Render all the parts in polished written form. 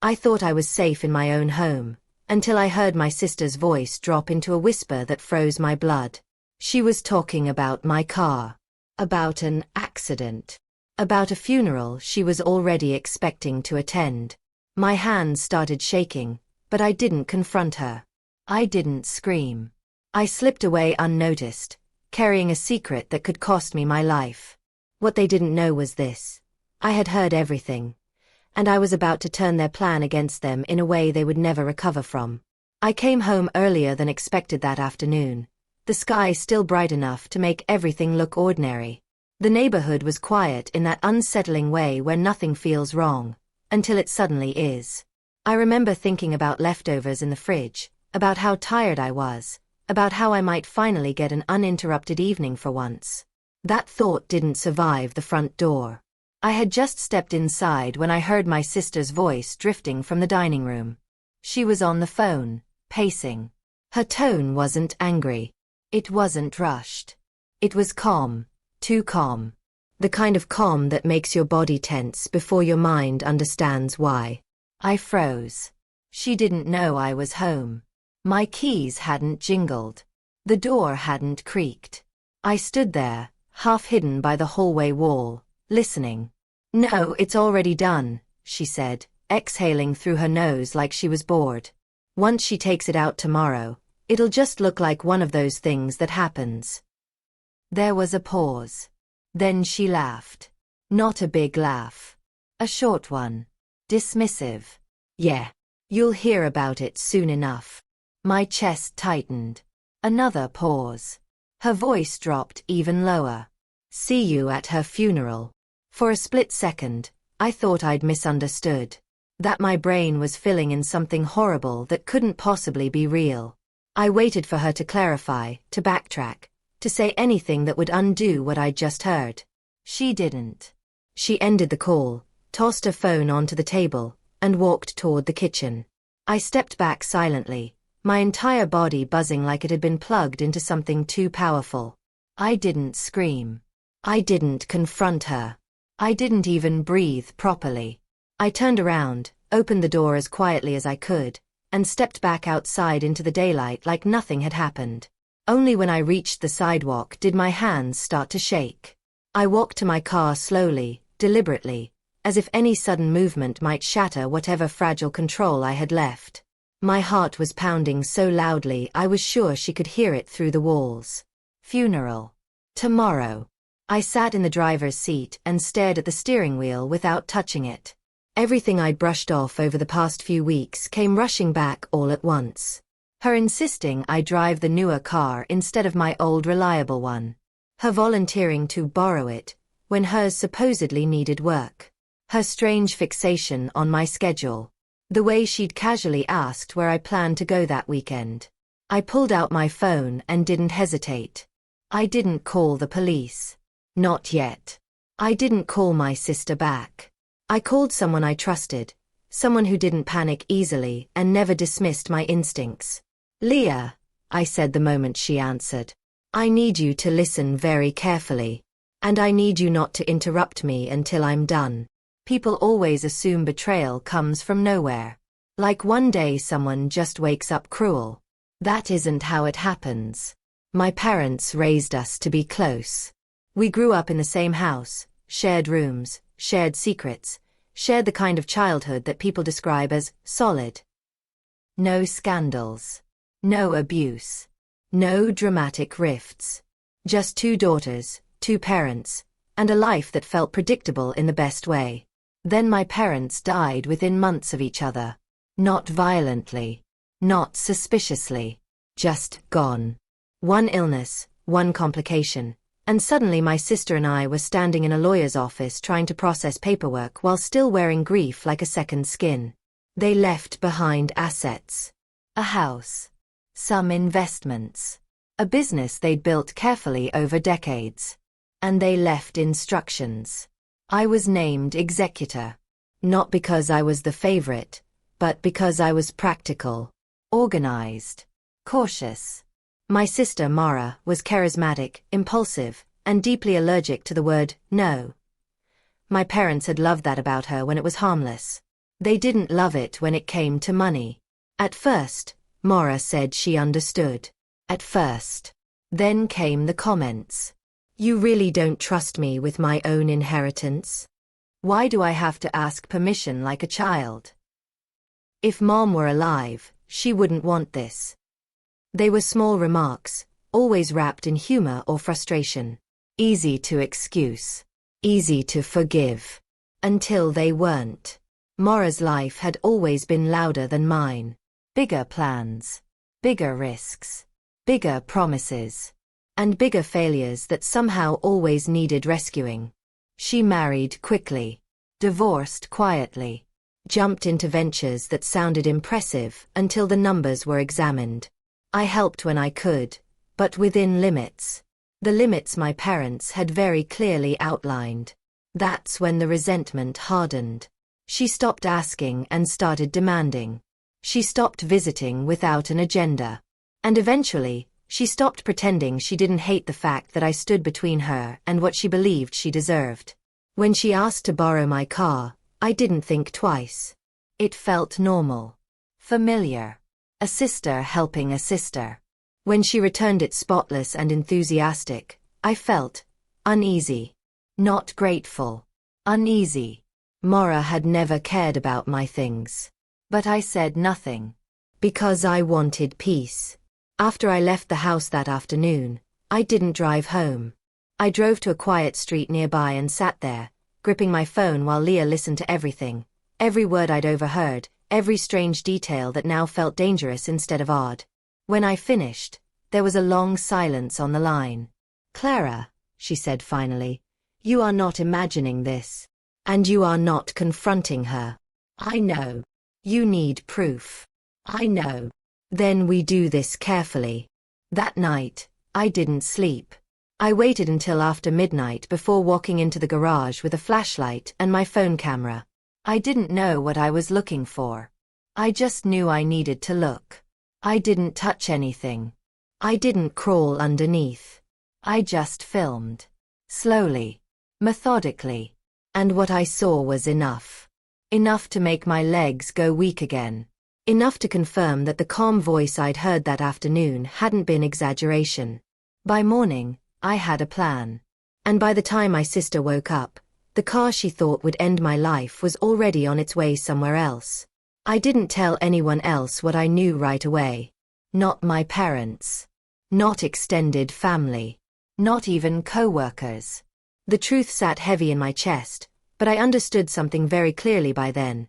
I thought I was safe in my own home, until I heard my sister's voice drop into a whisper that froze my blood. She was talking about my car. About an accident. About a funeral she was already expecting to attend. My hands started shaking, but I didn't confront her. I didn't scream. I slipped away unnoticed, carrying a secret that could cost me my life. What they didn't know was this. I had heard everything, and I was about to turn their plan against them in a way they would never recover from. I came home earlier than expected that afternoon, the sky still bright enough to make everything look ordinary. The neighborhood was quiet in that unsettling way where nothing feels wrong, until it suddenly is. I remember thinking about leftovers in the fridge, about how tired I was, about how I might finally get an uninterrupted evening for once. That thought didn't survive the front door. I had just stepped inside when I heard my sister's voice drifting from the dining room. She was on the phone, pacing. Her tone wasn't angry. It wasn't rushed. It was calm, too calm. The kind of calm that makes your body tense before your mind understands why. I froze. She didn't know I was home. My keys hadn't jingled. The door hadn't creaked. I stood there, half hidden by the hallway wall, listening. "No, it's already done," she said, exhaling through her nose like she was bored. "Once she takes it out tomorrow, it'll just look like one of those things that happens." There was a pause. Then she laughed. Not a big laugh. A short one. Dismissive. "Yeah. You'll hear about it soon enough." My chest tightened. Another pause. Her voice dropped even lower. "See you at her funeral." For a split second, I thought I'd misunderstood. That my brain was filling in something horrible that couldn't possibly be real. I waited for her to clarify, to backtrack, to say anything that would undo what I'd just heard. She didn't. She ended the call, tossed her phone onto the table, and walked toward the kitchen. I stepped back silently, my entire body buzzing like it had been plugged into something too powerful. I didn't scream. I didn't confront her. I didn't even breathe properly. I turned around, opened the door as quietly as I could, and stepped back outside into the daylight like nothing had happened. Only when I reached the sidewalk did my hands start to shake. I walked to my car slowly, deliberately, as if any sudden movement might shatter whatever fragile control I had left. My heart was pounding so loudly I was sure she could hear it through the walls. Funeral. Tomorrow. I sat in the driver's seat and stared at the steering wheel without touching it. Everything I'd brushed off over the past few weeks came rushing back all at once. Her insisting I drive the newer car instead of my old reliable one. Her volunteering to borrow it, when hers supposedly needed work. Her strange fixation on my schedule. The way she'd casually asked where I planned to go that weekend. I pulled out my phone and didn't hesitate. I didn't call the police. Not yet. I didn't call my sister back. I called someone I trusted, someone who didn't panic easily and never dismissed my instincts. "Leah," I said the moment she answered. "I need you to listen very carefully. And I need you not to interrupt me until I'm done." People always assume betrayal comes from nowhere. Like one day someone just wakes up cruel. That isn't how it happens. My parents raised us to be close. We grew up in the same house, shared rooms, shared secrets, shared the kind of childhood that people describe as solid. No scandals. No abuse. No dramatic rifts. Just two daughters, two parents, and a life that felt predictable in the best way. Then my parents died within months of each other. Not violently. Not suspiciously. Just gone. One illness, one complication. And suddenly my sister and I were standing in a lawyer's office trying to process paperwork while still wearing grief like a second skin. They left behind assets. A house. Some investments. A business they'd built carefully over decades. And they left instructions. I was named executor. Not because I was the favorite, but because I was practical, organized, cautious. My sister Mara was charismatic, impulsive, and deeply allergic to the word no. My parents had loved that about her when it was harmless. They didn't love it when it came to money. At first, Mora said she understood. At first. Then came the comments. You really don't trust me with my own inheritance? Why do I have to ask permission like a child? If Mom were alive, she wouldn't want this. They were small remarks, always wrapped in humor or frustration. Easy to excuse. Easy to forgive. Until they weren't. Mora's life had always been louder than mine. Bigger plans. Bigger risks. Bigger promises. And bigger failures that somehow always needed rescuing. She married quickly. Divorced quietly. Jumped into ventures that sounded impressive until the numbers were examined. I helped when I could, but within limits. The limits my parents had very clearly outlined. That's when the resentment hardened. She stopped asking and started demanding. She stopped visiting without an agenda. And eventually, she stopped pretending she didn't hate the fact that I stood between her and what she believed she deserved. When she asked to borrow my car, I didn't think twice. It felt normal. Familiar. A sister helping a sister. When she returned it spotless and enthusiastic, I felt uneasy. Not grateful. Uneasy. Mora had never cared about my things. But I said nothing. Because I wanted peace. After I left the house that afternoon, I didn't drive home. I drove to a quiet street nearby and sat there, gripping my phone while Leah listened to everything, every word I'd overheard, every strange detail that now felt dangerous instead of odd. When I finished, there was a long silence on the line. Clara, she said finally, you are not imagining this. And you are not confronting her. I know. You need proof. I know. Then we do this carefully. That night, I didn't sleep. I waited until after midnight before walking into the garage with a flashlight and my phone camera. I didn't know what I was looking for. I just knew I needed to look. I didn't touch anything. I didn't crawl underneath. I just filmed. Slowly. Methodically. And what I saw was enough. Enough to make my legs go weak again. Enough to confirm that the calm voice I'd heard that afternoon hadn't been exaggeration. By morning, I had a plan. And by the time my sister woke up, the car she thought would end my life was already on its way somewhere else. I didn't tell anyone else what I knew right away. Not my parents. Not extended family. Not even co-workers. The truth sat heavy in my chest, but I understood something very clearly by then.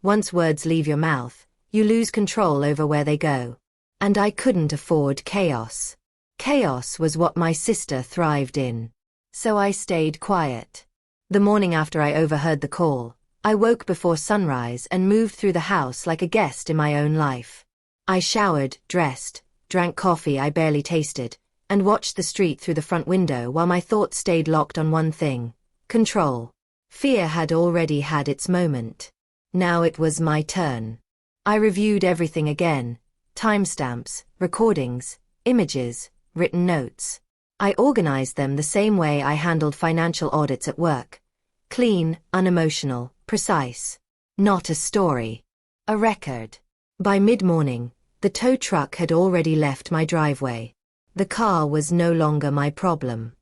Once words leave your mouth, you lose control over where they go. And I couldn't afford chaos. Chaos was what my sister thrived in. So I stayed quiet. The morning after I overheard the call, I woke before sunrise and moved through the house like a guest in my own life. I showered, dressed, drank coffee I barely tasted, and watched the street through the front window while my thoughts stayed locked on one thing: control. Fear had already had its moment. Now it was my turn. I reviewed everything again: timestamps, recordings, images, written notes. I organized them the same way I handled financial audits at work. Clean, unemotional, precise. Not a story. A record. By mid-morning, the tow truck had already left my driveway. The car was no longer my problem.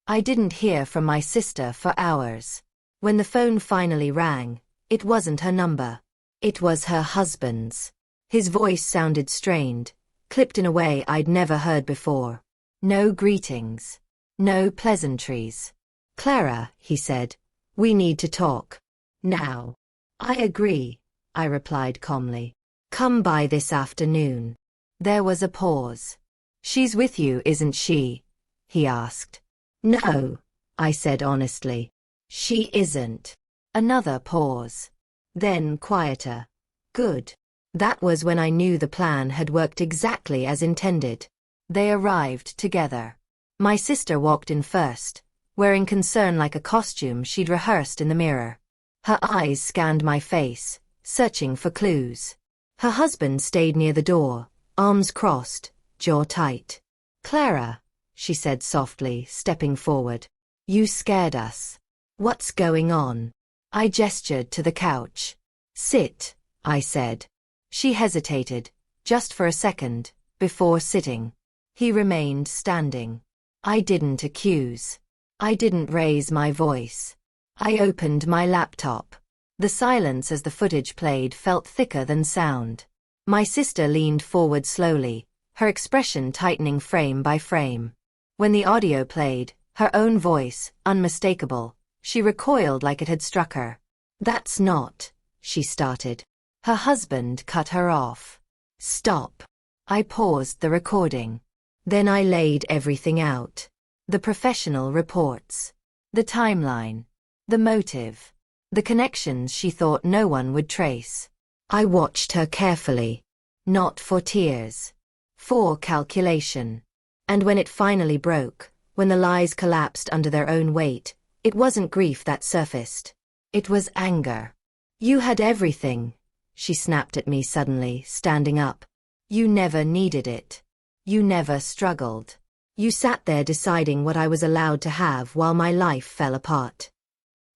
I didn't hear from my sister for hours. When the phone finally rang, it wasn't her number. It was her husband's. His voice sounded strained, clipped in a way I'd never heard before. No greetings. No pleasantries. Clara, he said, we need to talk. Now. I agree, I replied calmly. Come by this afternoon. There was a pause. She's with you, isn't she? He asked. No, I said honestly. She isn't. Another pause. Then quieter. Good. That was when I knew the plan had worked exactly as intended. They arrived together. My sister walked in first, wearing concern like a costume she'd rehearsed in the mirror. Her eyes scanned my face, searching for clues. Her husband stayed near the door, arms crossed, jaw tight. Clara, she said softly, stepping forward. You scared us. What's going on? I gestured to the couch. Sit, I said. She hesitated, just for a second, before sitting. He remained standing. I didn't accuse. I didn't raise my voice. I opened my laptop. The silence as the footage played felt thicker than sound. My sister leaned forward slowly, her expression tightening frame by frame. When the audio played, her own voice, unmistakable, she recoiled like it had struck her. That's not, she started. Her husband cut her off. Stop. I paused the recording. Then I laid everything out. The professional reports. The timeline. The motive. The connections she thought no one would trace. I watched her carefully. Not for tears. For calculation. And when it finally broke, when the lies collapsed under their own weight, it wasn't grief that surfaced. It was anger. You had everything, she snapped at me suddenly, standing up. You never needed it. You never struggled. You sat there deciding what I was allowed to have while my life fell apart.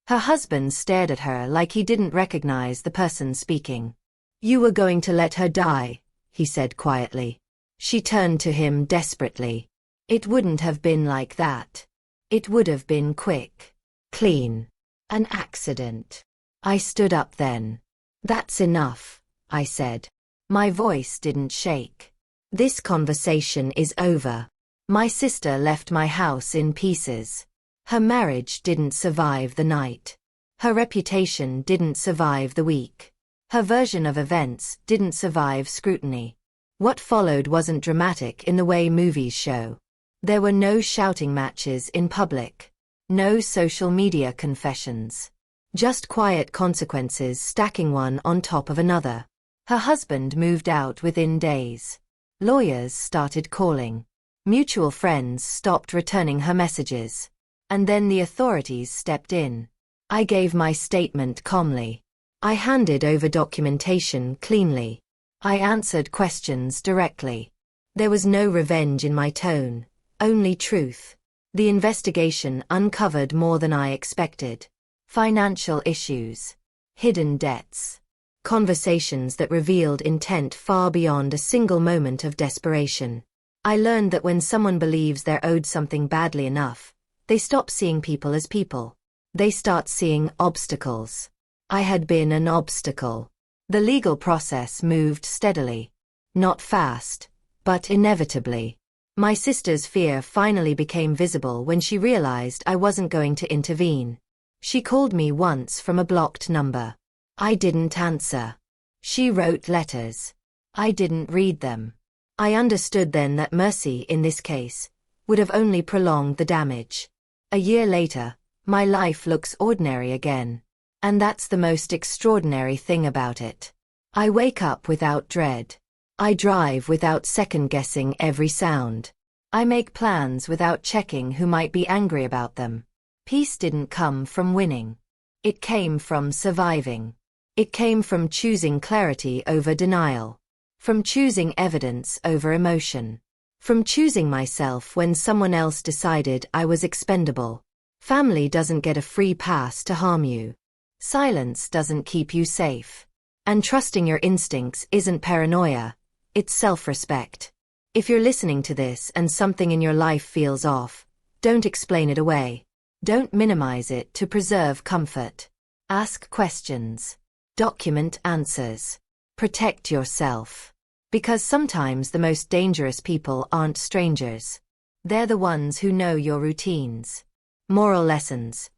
Her husband stared at her like he didn't recognize the person speaking. You were going to let her die, he said quietly. She turned to him desperately. It wouldn't have been like that. It would have been quick. Clean. An accident. I stood up then. That's enough, I said. My voice didn't shake. This conversation is over. My sister left my house in pieces. Her marriage didn't survive the night. Her reputation didn't survive the week. Her version of events didn't survive scrutiny. What followed wasn't dramatic in the way movies show. There were no shouting matches in public. No social media confessions. Just quiet consequences stacking one on top of another. Her husband moved out within days. Lawyers started calling. Mutual friends stopped returning her messages. And then the authorities stepped in. I gave my statement calmly. I handed over documentation cleanly. I answered questions directly. There was no revenge in my tone, only truth. The investigation uncovered more than I expected. Financial issues. Hidden debts. Conversations that revealed intent far beyond a single moment of desperation. I learned that when someone believes they're owed something badly enough, they stop seeing people as people. They start seeing obstacles. I had been an obstacle. The legal process moved steadily. Not fast, but inevitably. My sister's fear finally became visible when she realized I wasn't going to intervene. She called me once from a blocked number. I didn't answer. She wrote letters. I didn't read them. I understood then that mercy in this case would have only prolonged the damage. A year later, my life looks ordinary again. And that's the most extraordinary thing about it. I wake up without dread. I drive without second-guessing every sound. I make plans without checking who might be angry about them. Peace didn't come from winning. It came from surviving. It came from choosing clarity over denial. From choosing evidence over emotion. From choosing myself when someone else decided I was expendable. Family doesn't get a free pass to harm you. Silence doesn't keep you safe. And trusting your instincts isn't paranoia, it's self-respect. If you're listening to this and something in your life feels off, don't explain it away. Don't minimize it to preserve comfort. Ask questions. Document answers. Protect yourself. Because sometimes the most dangerous people aren't strangers. They're the ones who know your routines. Moral lessons.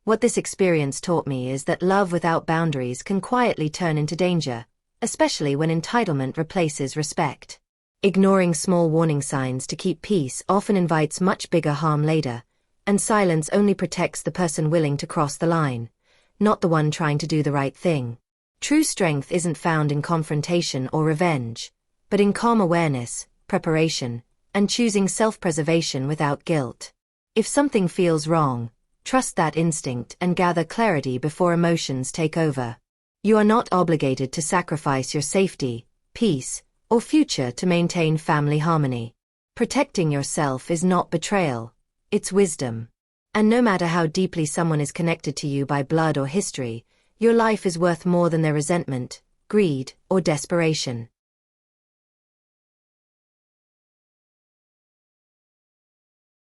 What this experience taught me is that love without boundaries can quietly turn into danger, especially when entitlement replaces respect. Ignoring small warning signs to keep peace often invites much bigger harm later, and silence only protects the person willing to cross the line, not the one trying to do the right thing. True strength isn't found in confrontation or revenge, but in calm awareness, preparation, and choosing self-preservation without guilt. If something feels wrong, trust that instinct and gather clarity before emotions take over. You are not obligated to sacrifice your safety, peace, or future to maintain family harmony. Protecting yourself is not betrayal, it's wisdom. And no matter how deeply someone is connected to you by blood or history, Your life is worth more than their resentment, greed, or desperation.